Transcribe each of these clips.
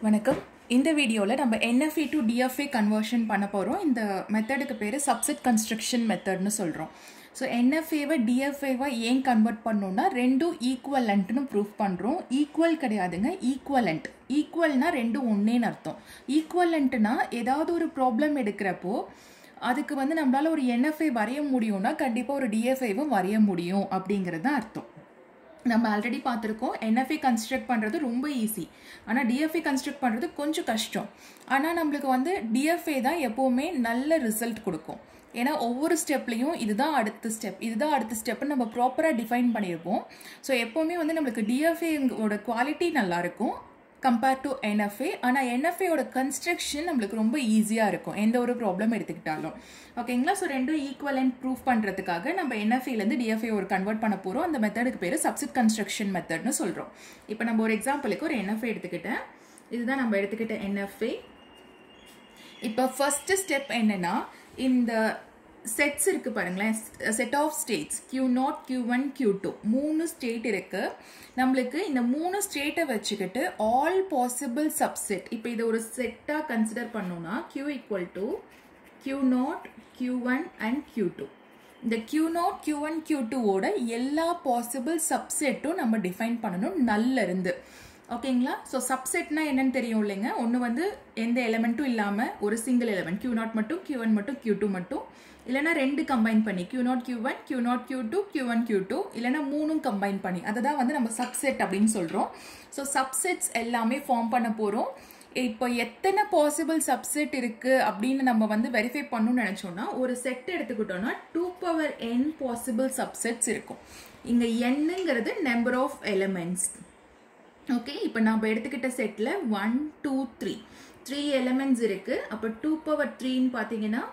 வணக்கம். இந்த வீடியோவில் நம்ம NFA to DFA கன்வர்ஷன் பண்ண போகிறோம். இந்த மெத்தடுக்கு பேர் சப்செட் கன்ஸ்ட்ரக்ஷன் மெத்தட்னு சொல்கிறோம். ஸோ NFAவை DFAவை ஏன் கன்வெர்ட் பண்ணோன்னா ரெண்டும் ஈக்குவலண்ட்னு ப்ரூஃப் பண்ணுறோம். ஈக்குவல் கிடையாதுங்க, ஈக்குவலண்ட். ஈக்குவல்னா ரெண்டும் ஒன்றேன்னு அர்த்தம். ஈக்குவலண்ட்னா ஏதாவது ஒரு ப்ராப்ளம் எடுக்கிறப்போ அதுக்கு நம்மளால் ஒரு NFA வரைய முடியும்னா கண்டிப்பாக ஒரு DFAவும் வரைய முடியும் அப்படிங்கிறது தான் அர்த்தம். நம்ம ஆல்ரெடி பார்த்துருக்கோம். NFA கன்ஸ்ட்ரக்ட் பண்ணுறது ரொம்ப ஈஸி, ஆனால் DFA கன்ஸ்ட்ரக்ட் பண்ணுறது கொஞ்சம் கஷ்டம். ஆனால் நம்மளுக்கு DFA தான் எப்போவுமே நல்ல ரிசல்ட் கொடுக்கும். ஏன்னா ஒவ்வொரு ஸ்டெப்லையும் இதுதான் அடுத்த ஸ்டெப், இதுதான் அடுத்த ஸ்டெப்னு நம்ம ப்ராப்பராக டிஃபைன் பண்ணியிருப்போம். ஸோ எப்போவுமே நம்மளுக்கு DFAவோட குவாலிட்டி நல்லாயிருக்கும் கம்பேர்ட் டு NFA. ஆனால் NFAவோட கன்ஸ்ட்ரக்ஷன் நம்மளுக்கு ரொம்ப ஈஸியாக இருக்கும் எந்த ஒரு ப்ராப்ளம் எடுத்துக்கிட்டாலும். ஓகேங்களா? ஸோ ரெண்டும் ஈக்குவலண்ட் ப்ரூஃப் பண்ணுறதுக்காக நம்ம NFAலேருந்து DFA ஒரு கன்வெர்ட் பண்ண போகிறோம். அந்த மெத்தடுக்கு பேர் சப்செட் கன்ஸ்ட்ரக்ஷன் மெத்தட்னு சொல்கிறோம். இப்போ நம்ம ஒரு எக்ஸாம்பிளுக்கு ஒரு NFA எடுத்துக்கிட்டேன். இதுதான் நம்ம எடுத்துக்கிட்ட NFA. இப்போ ஃபர்ஸ்ட் ஸ்டெப் என்னன்னா, இந்த செட்ஸ் இருக்கு பாருங்களேன், set of states Q0, Q1, Q2 மூணு ஸ்டேட் இருக்கு. நம்மளுக்கு இந்த மூணு ஸ்டேட்டை வச்சுக்கிட்டு ஆல் பாசிபிள் சப்செட், இப்போ இதை ஒரு செட்டாக கன்சிடர் பண்ணோம்னா Q equal to Q0, Q1 and Q2. இந்த Q0, Q1, Q2ஓட எல்லா பாசிபிள் சப்செட்டும் நம்ம டிஃபைன் பண்ணணும் நல்ல இருந்து. ஓகேங்களா? ஸோ சப்செட்னா என்னன்னு தெரியும் இல்லைங்க. ஒன்று எந்த எலிமெண்ட்டும் இல்லாமல் ஒரு சிங்கிள் எலிமெண்ட் Q0 மட்டும், Q1 மட்டும், Q2 மட்டும், இல்லைனா ரெண்டு கம்பைன் பண்ணி Q0 Q1, Q0 Q2, Q1 Q2, இல்லைனா மூணும் கம்பைன் பண்ணி அதை தான் நம்ம சப்செட் அப்படின்னு சொல்கிறோம். ஸோ சப்செட்ஸ் எல்லாமே ஃபார்ம் பண்ண போகிறோம். இப்போ எத்தனை பாசிபிள் சப்செட் இருக்குது அப்படின்னு நம்ம வெரிஃபை பண்ணணும்னு நினச்சோன்னா ஒரு செட் எடுத்துக்கிட்டோன்னா 2n பாசிபிள் சப்செட்ஸ் இருக்கும். இங்கே என்னங்கிறது நம்பர் ஆஃப் எலிமெண்ட்ஸ். ஓகே, இப்போ நம்ம எடுத்துக்கிட்ட செட்டில் 1 2 3 எலிமெண்ட்ஸ் இருக்குது. அப்போ 2^3ன்னு பார்த்தீங்கன்னா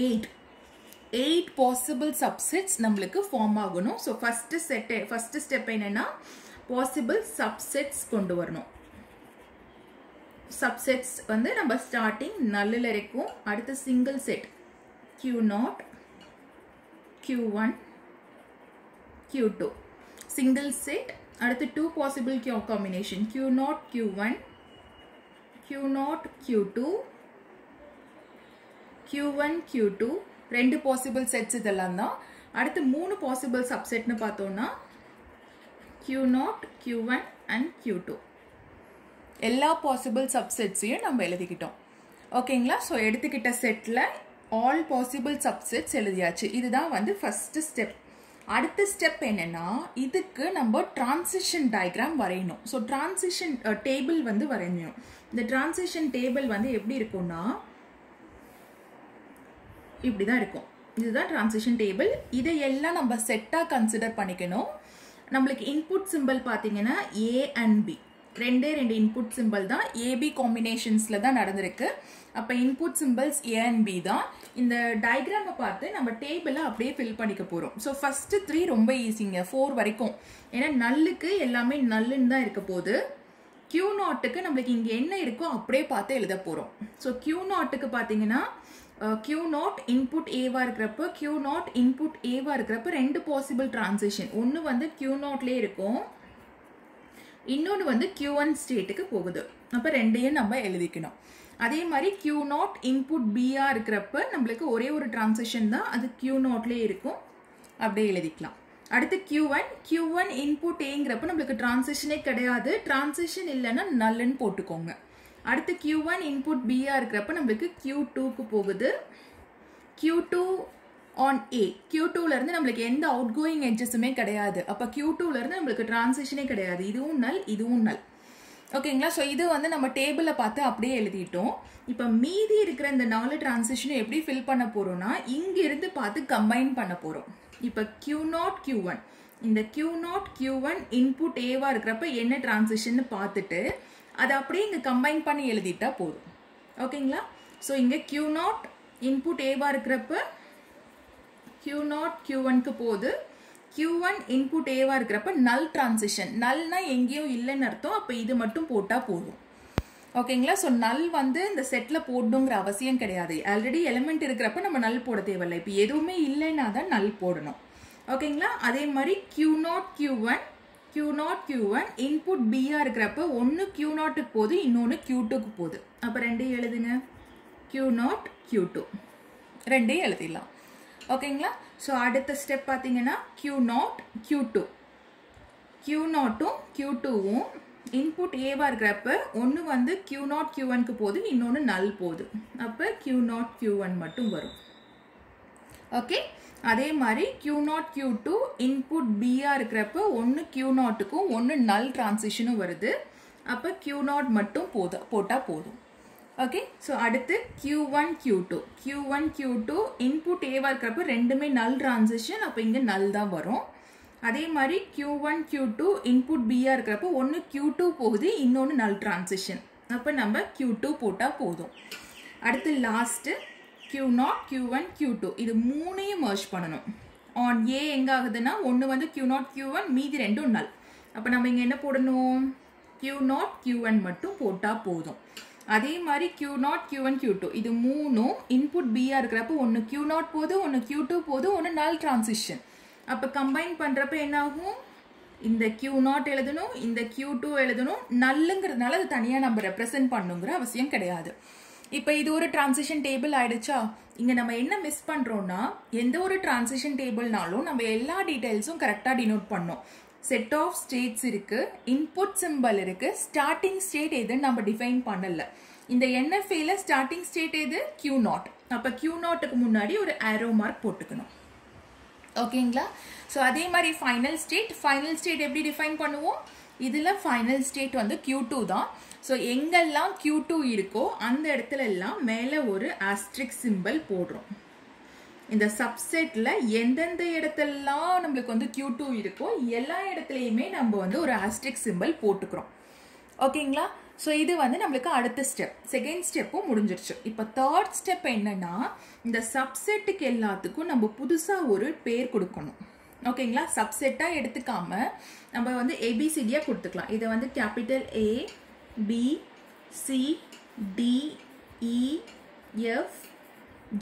8 பாசிபிள் சப்செட்ஸ் நம்மளுக்கு ஃபார்ம் ஆகணும். ஸோ ஃபர்ஸ்ட் ஸ்டெப் என்னன்னா பாசிபிள் சப்செட்ஸ் கொண்டு வரணும். சப்செட்ஸ் நம்ம ஸ்டார்டிங் நல்லில் இருக்கும். அடுத்து single set Q0, Q1, Q2 single set. அடுத்து 2 possible combination Q0 Q1, Q0 Q2, Q1 Q2 ரெண்டு பாசிபிள் செட்ஸ் இதெல்லாம் தான். அடுத்து 3 பாசிபிள் சப்செட்னு பார்த்தோம்னா Q0, Q1 அண்ட் Q2. எல்லா பாசிபிள் சப்செட்ஸையும் நம்ம எழுதிக்கிட்டோம். ஓகேங்களா? ஸோ எடுத்துக்கிட்ட செட்டில் ஆல் பாசிபிள் சப்செட்ஸ் எழுதியாச்சு. இதுதான் ஃபர்ஸ்ட் ஸ்டெப். அடுத்த ஸ்டெப் என்னன்னா, இதுக்கு நம்ம டிரான்சிஷன் டயக்ராம் வரையணும். ஸோ டிரான்சிஷன் டேபிள் வரையணும். இந்த டிரான்சிஷன் டேபிள் எப்படி இருக்கும்னா இப்படிதான் இருக்கும். இதுதான் டிரான்சிஷன் டேபிள். இதையெல்லாம் நம்ம செட்டாக கன்சிடர் பண்ணிக்கணும். நம்மளுக்கு இன்புட் சிம்பிள் பார்த்தீங்கன்னா A அண்ட் B, ரெண்டு இன்புட் சிம்பிள் தான். AB காம்பினேஷன்ஸில் தான் நடந்திருக்கு. அப்போ input symbols A and B தான். இந்த டயக்ராமை பார்த்து நம்ம டேபிளை அப்படியே ஃபில் பண்ணிக்க போகிறோம். ஸோ ஃபஸ்ட்டு 3 ரொம்ப ஈஸிங்க, 4 வரைக்கும். ஏன்னா நல்லுக்கு எல்லாமே நல்லுன்னு தான் இருக்க போகுது. Q0க்கு நம்மளுக்கு இங்கே என்ன இருக்கோ அப்படியே பார்த்து எழுத போகிறோம். ஸோ Q0க்கு பார்த்தீங்கன்னா Q0 இன்புட் ஏவா இருக்கிறப்ப, Q0 இன்புட் ஏவா இருக்கிறப்ப ரெண்டு பாசிபிள் டிரான்சிஷன். ஒன்று Q0லேயே இருக்கும், இன்னொன்று Q1 ஸ்டேட்டுக்கு போகுது. அப்போ ரெண்டையும் நம்ம எழுதிக்கணும். அதே மாதிரி Q0 இன்புட் பிஆ இருக்கிறப்ப நம்மளுக்கு ஒரே ஒரு டிரான்சிஷன் தான், அது Q0லேயே இருக்கும், அப்படியே எழுதிக்கலாம். அடுத்து Q1 இன்புட் ஏங்கிறப்ப நம்மளுக்கு டிரான்சிஷனே கிடையாது. டிரான்சிஷன் இல்லைன்னா நல்லுன்னு போட்டுக்கோங்க. அடுத்து Q1 இன்புட் பிஆ இருக்கிறப்ப நம்மளுக்கு Q2க்கு போகுது. Q2 ஆன் A, Q2லேருந்து நம்மளுக்கு எந்த அவுட் கோயிங் எட்ஜஸுமே கிடையாது. அப்போ Q2லேருந்து நம்மளுக்கு டிரான்சிஷனே கிடையாது. இதுவும் நல், இதுவும் நல். ஓகேங்களா? ஸோ இது நம்ம டேபிளில் பார்த்து அப்படியே எழுதிட்டோம். இப்போ மீதி இருக்கிற இந்த 4 டிரான்சிஷனும் எப்படி ஃபில் பண்ண போகிறோம்னா இங்கிருந்து பார்த்து கம்பைன் பண்ண போகிறோம். இப்போ Q0 Q1, இந்த Q0 Q1 இன்புட் ஏவா இருக்கிறப்ப என்ன டிரான்சிஷன் பார்த்துட்டு அதை அப்படியே இங்கே கம்பைன் பண்ணி எழுதிட்டா போதும். ஓகேங்களா? ஸோ இங்கே Q0 இன்புட் ஏவா இருக்கிறப்ப Q0 Q1க்கு போகுது. Q1 இன்புட் ஏவா இருக்கிறப்ப நல் டிரான்சிஷன். நல்னா எங்கேயும் இல்லைன்னு அர்த்தம். அப்போ இது மட்டும் போட்டால் போதும். ஓகேங்களா? ஸோ நல் இந்த செட்டில் போடணுங்கிற அவசியம் கிடையாது. ஆல்ரெடி எலிமெண்ட் இருக்கிறப்ப நம்ம நல் போட தேவையில்லை. இப்போ எதுவுமே இல்லைன்னா தான் நல் போடணும். ஓகேங்களா? அதே மாதிரி Q0 Q1 Q0 Q1 input பியா இருக்கிறப்ப ஒன்று Q0க்கு போகுது, இன்னொன்று Q2க்கு போகுது. அப்போ ரெண்டையும் எழுதுங்க. Q0 Q2 ரெண்டையும் எழுதிடலாம். ஓகேங்களா? ஸோ அடுத்த ஸ்டெப் பார்த்தீங்கன்னா Q0 Q2. Q0ம் Q2வும் இன்புட் ஏவாக இருக்கிறப்ப ஒன்று வந்து Q0 Q1க்கு போகுது, இன்னொன்று நல் போகுது. அப்போ Q0 Q1 மட்டும் வரும். ஓகே, அதே மாதிரி Q0 Q2 இன்புட் பியா இருக்கிறப்ப ஒன்று Q0க்கும் ஒன்று நல் டிரான்சிஷனும் வருது. அப்போ Q0 மட்டும் போட்டால் போதும். ஓகே, ஸோ அடுத்து Q1 Q2. Q1 Q2 input ஏவாக இருக்கிறப்ப ரெண்டுமே நல் டிரான்சிஷன், அப்போ இங்கே நல் தான் வரும். அதே மாதிரி Q1 Q2 இன்புட் பியா இருக்கிறப்ப ஒன்று Q2 போகுது, இன்னொன்று நல் டிரான்சிஷன். அப்போ நம்ம Q2 போட்டால் போதும். அடுத்து லாஸ்ட்டு Q0 Q1 Q2 இது மூணையும் மர்ஜ் பண்ணணும். ஆன் ஏ எங்கே ஆகுதுன்னா ஒன்று வந்து Q0 Q1, மீதி ரெண்டும் நல். அப்போ நம்ம இங்கே என்ன போடணும்? Q0 Q1 மட்டும் போட்டால் போதும். அதே மாதிரி Q0 Q1 Q2 இது மூணும் இன்புட் பியா இருக்கிறப்ப ஒன்று Q0 போகுது, ஒன்று Q2 போகுது, ஒன்று நல் டிரான்சிஷன். அப்போ கம்பைன் பண்ணுறப்ப என்ன ஆகும்? இந்த Q0 எழுதணும், இந்த Q2 எழுதணும். நல்லுங்கிறதுனால அது தனியாக நம்ம ரெப்ரசென்ட் பண்ணுங்கிற அவசியம் கிடையாது. இப்போ இது ஒரு டிரான்சிஷன் டேபிள் ஆயிடுச்சா? இங்கே நம்ம என்ன மிஸ் பண்ணுறோம்னா, எந்த ஒரு டிரான்சிஷன் டேபிள்னாலும் நம்ம எல்லா டீட்டெயில்ஸும் கரெக்டாக டினோட் பண்ணோம். செட் ஆஃப் ஸ்டேட்ஸ் இருக்கு, இன்புட் சிம்பிள் இருக்கு, ஸ்டார்டிங் ஸ்டேட் எதுன்னு நம்ம டிஃபைன் பண்ணல. இந்த NFAல ஸ்டார்டிங் ஸ்டேட் எது? Q0. அப்போ Q0க்கு முன்னாடி ஒரு ஆரோ மார்க் போட்டுக்கணும். ஓகேங்களா? ஸோ அதே மாதிரி ஃபைனல் ஸ்டேட் எப்படி டிஃபைன் பண்ணுவோம்? இதில் ஃபைனல் ஸ்டேட் வந்து Q2 தான். ஸோ எங்கெல்லாம் Q2 இருக்கோ அந்த இடத்துல எல்லாம் மேலே ஒரு ஆஸ்ட்ரிக் சிம்பிள் போடுறோம். இந்த சப்செட்டில் எந்தெந்த இடத்துலலாம் நம்மளுக்கு வந்து Q2 இருக்கோ எல்லா இடத்துலையுமே நம்ம வந்து ஒரு ஆஸ்ட்ரிக் சிம்பிள் போட்டுக்கிறோம். ஓகேங்களா? ஸோ இது வந்து நம்மளுக்கு அடுத்த ஸ்டெப். செகண்ட் ஸ்டெப்பும் முடிஞ்சிருச்சு. இப்போ தேர்ட் ஸ்டெப் என்னன்னா, இந்த சப்செட்டுக்கு எல்லாத்துக்கும் நம்ம புதுசாக ஒரு பேர் கொடுக்கணும். ஓகேங்களா? சப்செட்டாக எடுத்துக்காம நம்ம வந்து ABCDயாக கொடுத்துக்கலாம். இதை வந்து capital A B C D E F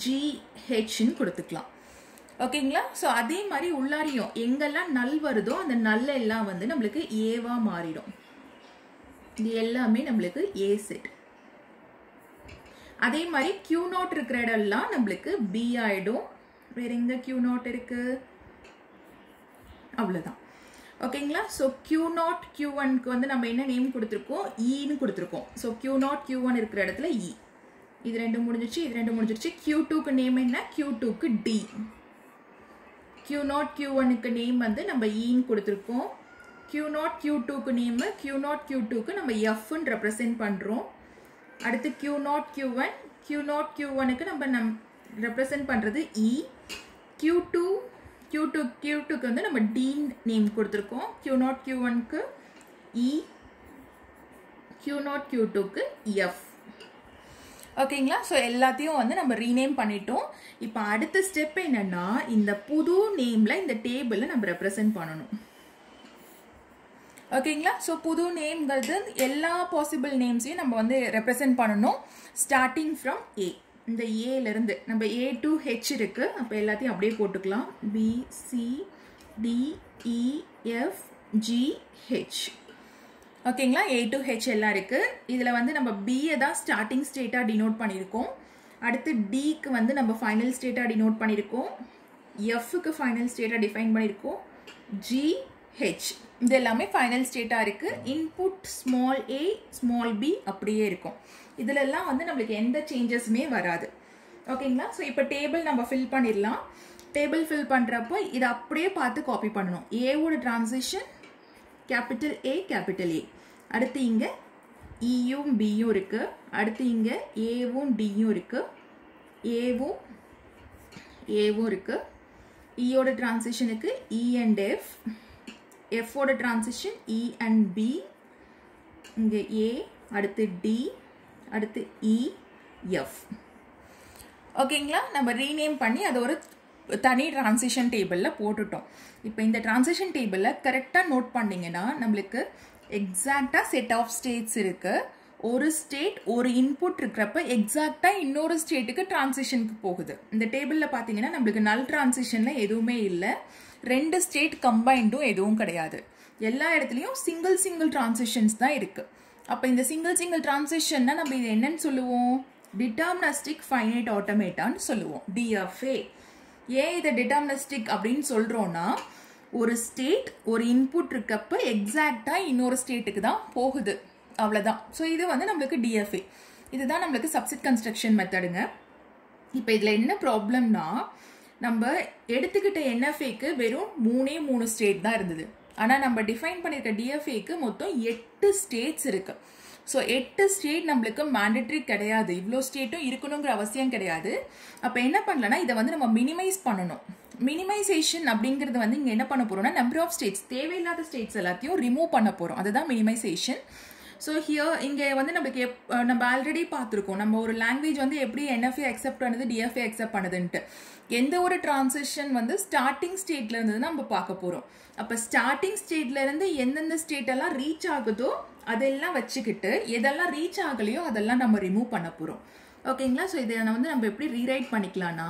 G Hன்னு கொடுத்துக்கலாம். ஓகேங்களா? ஸோ அதே மாதிரி உள்ளாரியும் எங்கெல்லாம் நல் வருதோ அந்த நல் எல்லாம் வந்து நம்மளுக்கு ஏவா மாறிடும். இது எல்லாமே நம்மளுக்கு A செட். அதே மாதிரி Q0 இருக்கிற இடம்லாம் நம்மளுக்கு B ஆயிடும். வேற எங்க Q0 இருக்கு? அவ்வளோதான். ஓகேங்களா? ஸோ Q0 Q1க்கு வந்து நம்ம என்ன நேம் கொடுத்துருக்கோம்? ஈன்னு கொடுத்துருக்கோம். ஸோ Q0 Q1 இருக்கிற இடத்துல E. இது ரெண்டு முடிஞ்சிருச்சு. Q2க்கு நேம் என்ன? Q2க்கு D. Q0 Q1க்கு நேம் வந்து நம்ம ஈன்னு கொடுத்துருக்கோம். Q0 Q2க்கு நேம் Q0 Q2க்கு நம்ம Fன்னு ரெப்ரசென்ட் பண்ணுறோம். அடுத்து Q0 Q1க்கு நம்ம ரெப்ரசென்ட் பண்ணுறது E. Q2க்கு வந்து நம்ம D நேம் கொடுத்துருக்கோம். Q0 Q1க்கு E, Q0 Q2க்கு F. ஓகேங்களா? ஸோ எல்லாத்தையும் வந்து நம்ம ரீநேம் பண்ணிட்டோம். இப்போ அடுத்த ஸ்டெப் என்னன்னா, இந்த புது நேமில் இந்த டேபிளை நம்ம ரெப்ரசென்ட் பண்ணணும். ஓகேங்களா? ஸோ புது நேம்ங்கிறது எல்லா பாசிபிள் நேம்ஸையும் நம்ம வந்து ரெப்ரசென்ட் பண்ணணும். Starting from A. இந்த ஏலேருந்து நம்ம A to H இருக்குது. அப்போ எல்லாத்தையும் அப்படியே போட்டுக்கலாம். B C D E F G H. ஓகேங்களா? A to H எல்லாம் இருக்குது. இதில் வந்து நம்ம Bயை தான் ஸ்டார்டிங் ஸ்டேட்டாக டினோட் பண்ணியிருக்கோம். அடுத்து Dக்கு வந்து நம்ம ஃபைனல் ஸ்டேட்டாக டினோட் பண்ணியிருக்கோம். Fக்கு ஃபைனல் ஸ்டேட்டாக டிஃபைன் பண்ணியிருக்கோம். G H இது எல்லாமே ஃபைனல் ஸ்டேட்டாக இருக்குது. Input small a small b அப்படியே இருக்கும். இதிலெல்லாம் வந்து நம்மளுக்கு எந்த சேஞ்சஸுமே வராது. ஓகேங்களா? ஸோ இப்போ டேபிள் நம்ம ஃபில் பண்ணிடலாம். டேபிள் ஃபில் பண்ணுறப்போ இதை அப்படியே பார்த்து காப்பி பண்ணணும். ஏவோட transition capital A capital A. அடுத்து இங்கே ஈயும் பியும் இருக்குது. அடுத்து இங்கே ஏவும் டியும் இருக்குது. ஏவும் இருக்குது. ஈயோட டிரான்சிஷனுக்கு E and F. Fோட டிரான்சிஷன் E and B. இங்கே A, அடுத்து D, அடுத்து E, F. ஓகேங்களா? நம்ம ரீநேம் பண்ணி அதை ஒரு தனி டிரான்சிஷன் டேபிளில் போட்டுட்டோம். இப்போ இந்த டிரான்சிஷன் டேபிளில் கரெக்டாக நோட் பண்ணிங்கன்னா நம்மளுக்கு எக்ஸாக்டாக செட் ஆஃப் ஸ்டேட்ஸ் இருக்குது. ஒரு ஸ்டேட் ஒரு இன்புட் இருக்கிறப்ப எக்ஸாக்டாக இன்னொரு ஸ்டேட்டுக்கு டிரான்சிஷனுக்கு போகுது. இந்த டேபிளில் பார்த்தீங்கன்னா நம்மளுக்கு நல் டிரான்சிஷனில் எதுவுமே இல்லை. ரெண்டு ஸ்டேட் கம்பைண்டும் எதுவும் கிடையாது. எல்லா இடத்துலையும் சிங்கிள் டிரான்சிஷன்ஸ் தான் இருக்குது. அப்போ இந்த சிங்கிள் டிரான்சிஷன்னா நம்ம இது என்னன்னு சொல்லுவோம்? டிட்டர்மினிஸ்டிக் ஃபைனைட் ஆட்டோமேட்டான்னு சொல்லுவோம், டிஎஃப்ஏ. ஏன் இதை டிட்டர்மினிஸ்டிக் அப்படின்னு சொல்கிறோன்னா, ஒரு ஸ்டேட் ஒரு இன்புட் இருக்கப்போ எக்ஸாக்டாக இன்னொரு ஸ்டேட்டுக்கு தான் போகுது, அவ்வளோதான். ஸோ இது வந்து நம்மளுக்கு டிஎஃப்ஏ. இதுதான் நம்மளுக்கு சப்செட் கன்ஸ்ட்ரக்ஷன் மெத்தடுங்க. இப்போ இதில் என்ன ப்ராப்ளம்னா, நம்ம எடுத்துக்கிட்ட என்எஃப்ஏக்கு வெறும் 3 ஸ்டேட் தான் இருந்தது. ஆனால் நம்ம டிஃபைன் பண்ணியிருக்க டிஎஃப்ஏக்கு மொத்தம் 8 ஸ்டேட்ஸ் இருக்குது. ஸோ 8 ஸ்டேட் நம்மளுக்கு மேண்டட்ரி கிடையாது, இவ்வளோ ஸ்டேட்டும் இருக்கணுங்கிற அவசியம் கிடையாது. அப்போ என்ன பண்ணலன்னா, இதை வந்து நம்ம மினிமைஸ் பண்ணணும். மினிமைசேஷன் அப்படிங்கிறது வந்து இங்கே என்ன பண்ண போகிறோம்னா, நம்பர் ஆஃப் ஸ்டேட்ஸ், தேவையில்லாத ஸ்டேட்ஸ் எல்லாத்தையும் ரிமூவ் பண்ண போகிறோம். அதுதான் மினிமைசேஷன். ஸோ ஹியர் இங்கே வந்து நம்மளுக்கு நம்ம ஆல்ரெடி பார்த்துருக்கோம், நம்ம ஒரு லாங்குவேஜ் வந்து எப்படி என்எஃப்ஏ அக்செப்ட் பண்ணுது, டிஎஃப்ஏ அக்செப்ட் பண்ணுதுன்ட்டு. எந்த ஒரு டிரான்சிஷன் வந்து ஸ்டார்டிங் ஸ்டேட்ல இருந்து நம்ம பார்க்க போகிறோம். அப்போ ஸ்டார்டிங் ஸ்டேட்ல இருந்து எந்தெந்த ஸ்டேட் எல்லாம் ரீச் ஆகுதோ அதெல்லாம் வச்சுக்கிட்டு, எதெல்லாம் ரீச் ஆகலையோ அதெல்லாம் நம்ம ரிமூவ் பண்ண போகிறோம். ஓகேங்களா? ஸோ இதை வந்து நம்ம எப்படி ரீரைட் பண்ணிக்கலாம்னா,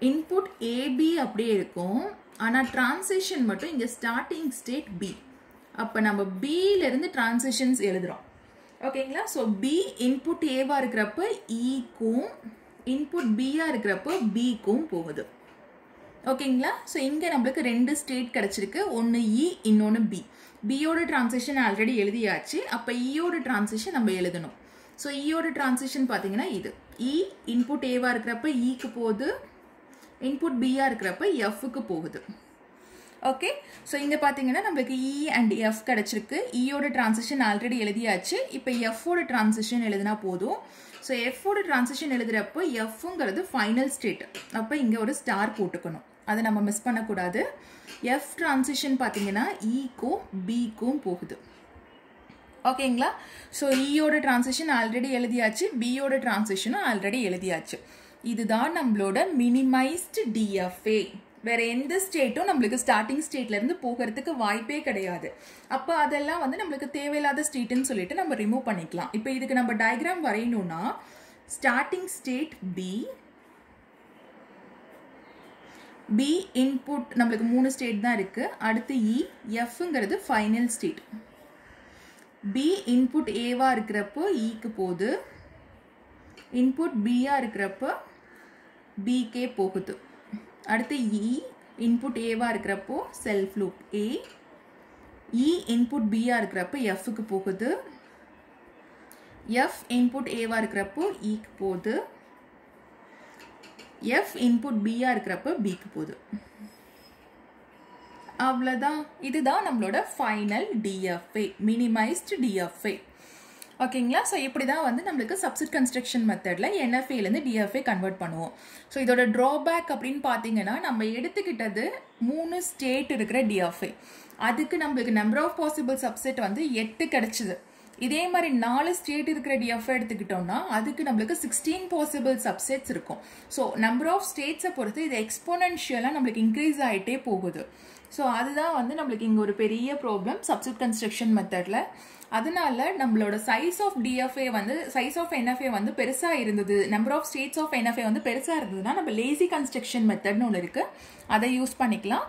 இன்புட் ஏபி அப்படியே இருக்கும், ஆனால் டிரான்சிஷன் மட்டும் இங்கே ஸ்டார்டிங் ஸ்டேட் பி. அப்போ நம்ம பியிலிருந்து டிரான்சிஷன்ஸ் எழுதுகிறோம். ஓகேங்களா? ஸோ பி இன்புட் ஏவாக இருக்கிறப்ப ஈக்கும், இன்புட் பியாக இருக்கிறப்போ பிக்கும் போகுது. ஓகேங்களா? ஸோ இங்கே நம்மளுக்கு 2 ஸ்டேட் கிடச்சிருக்கு, ஒன்று இ இன்னொன்று பி. பியோட டிரான்சிஷன் ஆல்ரெடி எழுதியாச்சு, அப்போ ஈயோட டிரான்சிஷன் நம்ம எழுதணும். ஸோ ஈயோட டிரான்சிஷன் பார்த்தீங்கன்னா இது இ இன்புட் ஏவாக இருக்கிறப்ப ஈக்கு போகுது, இன்புட் பியாக இருக்கிறப்ப எஃப்க்கு போகுது. ஓகே, ஸோ இங்கே பார்த்தீங்கன்னா நம்மளுக்கு இ அண்ட் எஃப் கிடச்சிருக்கு. இயோட டிரான்சிஷன் ஆல்ரெடி எழுதியாச்சு, இப்போ எஃபோட டிரான்சிஷன் எழுதினா போதும். ஸோ எஃபோட டிரான்சிஷன் எழுதுகிறப்போ எஃப்ங்கிறது ஃபைனல் ஸ்டேட், அப்போ இங்கே ஒரு ஸ்டார் போட்டுக்கணும், அதை நம்ம மிஸ் பண்ணக்கூடாது. எஃப் டிரான்சிஷன் பார்த்தீங்கன்னா ஈக்கும் பிக்கும் போகுது. ஓகேங்களா? ஸோ இயோட டிரான்சிஷன் ஆல்ரெடி எழுதியாச்சு, பியோட டிரான்சிஷனும் ஆல்ரெடி எழுதியாச்சு. இதுதான் நம்மளோட மினிமைஸ்டு டிஎஃப்ஏ. வேற எந்த ஸ்டேட்டும் நம்மளுக்கு ஸ்டார்டிங் ஸ்டேட்ல இருந்து போகிறதுக்கு வாய்ப்பே கிடையாது. அப்போ அதெல்லாம் வந்து நம்மளுக்கு தேவையில்லாத ஸ்டேட்னு சொல்லிட்டு நம்ம ரிமூவ் பண்ணிக்கலாம். இப்போ இதுக்கு நம்ம டயக்ராம் வரையணும்னா, starting state B, B input நம்மளுக்கு 3 ஸ்டேட் தான் இருக்கு. அடுத்து இ, எஃப்ங்கிறது ஃபைனல் ஸ்டேட். பி இன்புட் ஏவா இருக்கிறப்போ ஈக்கு போகுது, இன்புட் பியா இருக்கிறப்போ பிகே போகுது. அடுத்து இ இன்புட் ஏவா இருக்கிறப்போ செல்ஃப் லூப் ஏ, இ இன்புட் பியா இருக்கிறப்போ எஃப்க்கு போகுது, எஃப் இன்புட் ஏவா இருக்கிறப்போ ஈக்கு போகுது, எஃப் இன்புட் பியா இருக்கிறப்போ பிக்கு போகுது. அவ்வளோதான். இதுதான் நம்மளோட ஃபைனல் டிஎஃப்ஏ, மினிமைஸ்டு டிஎஃப்ஏ. ஓகேங்களா? ஸோ இப்படி தான் வந்து நம்மளுக்கு சப்செட் கன்ஸ்ட்ரக்ஷன் மெத்தடில் என்எஃப்ஏலேருந்து டிஎஃப்ஏ கன்வெர்ட் பண்ணுவோம். ஸோ இதோட ட்ராபேக் அப்படின்னு பார்த்தீங்கன்னா, நம்ம எடுத்துக்கிட்டது 3 ஸ்டேட் இருக்கிற டிஎஃப்ஏ. அதுக்கு நம்மளுக்கு நம்பர் ஆஃப் பாசிபிள் சப்செட் வந்து 8 கிடச்சிது. இதே மாதிரி 4 ஸ்டேட் இருக்கிற டிஎஃப்ஏ எடுத்துக்கிட்டோம்னா அதுக்கு நம்மளுக்கு 16 பாசிபிள் சப்செட்ஸ் இருக்கும். ஸோ நம்பர் ஆஃப் ஸ்டேட்ஸை பொறுத்து இது எக்ஸ்போனென்ஷியலாக நம்மளுக்கு இன்க்ரீஸ் ஆகிட்டே போகுது. ஸோ அதுதான் வந்து நம்மளுக்கு இங்கே ஒரு பெரிய ப்ராப்ளம் சப்செட் கன்ஸ்ட்ரக்ஷன் மெத்தடில். அதனால நம்மளோட சைஸ் ஆஃப் டிஎஃப்ஏ வந்து சைஸ் ஆஃப் என்எஃப்ஏ வந்து பெருசாக இருந்தது, number of states of NFA வந்து பெருசாக இருந்ததுன்னா நம்ம லேசி கன்ஸ்ட்ரக்ஷன் மெத்தட்னு ஒன்று இருக்குது, அதை யூஸ் பண்ணிக்கலாம்.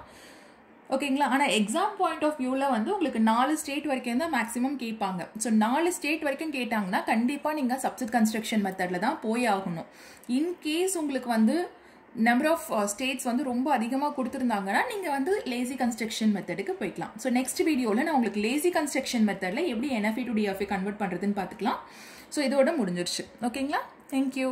ஓகேங்களா? ஆனால் எக்ஸாம் பாயிண்ட் ஆஃப் வியூவில் வந்து உங்களுக்கு 4 ஸ்டேட் வரைக்கும் தான் மேக்ஸிமம் கேட்பாங்க. ஸோ 4 ஸ்டேட் வரைக்கும் கேட்டாங்கன்னா கண்டிப்பாக நீங்கள் சப்செட் கன்ஸ்ட்ரக்ஷன் மெத்தடில் தான் போய் ஆகணும். இன்கேஸ் உங்களுக்கு வந்து நம்பர் ஆஃப் ஸ்டேட்ஸ் வந்து ரொம்ப அதிகமாக கொடுத்துருந்தாங்கன்னா நீங்கள் வந்து லேசி கன்ஸ்ட்ரக்ஷன் மெத்தடுக்கு போய்க்கலாம். ஸோ நெக்ஸ்ட் வீடியோவில் நான் உங்களுக்கு லேசி கன்ஸ்ட்ரக்ஷன் மெத்தடில் எப்படி என்எஃப்ஏ டு டிஎஃப்ஏ கன்வெர்ட் பண்ணுறதுன்னு பார்த்துக்கலாம். ஸோ இதோட முடிஞ்சிருச்சு. ஓகேங்களா? தேங்க்யூ.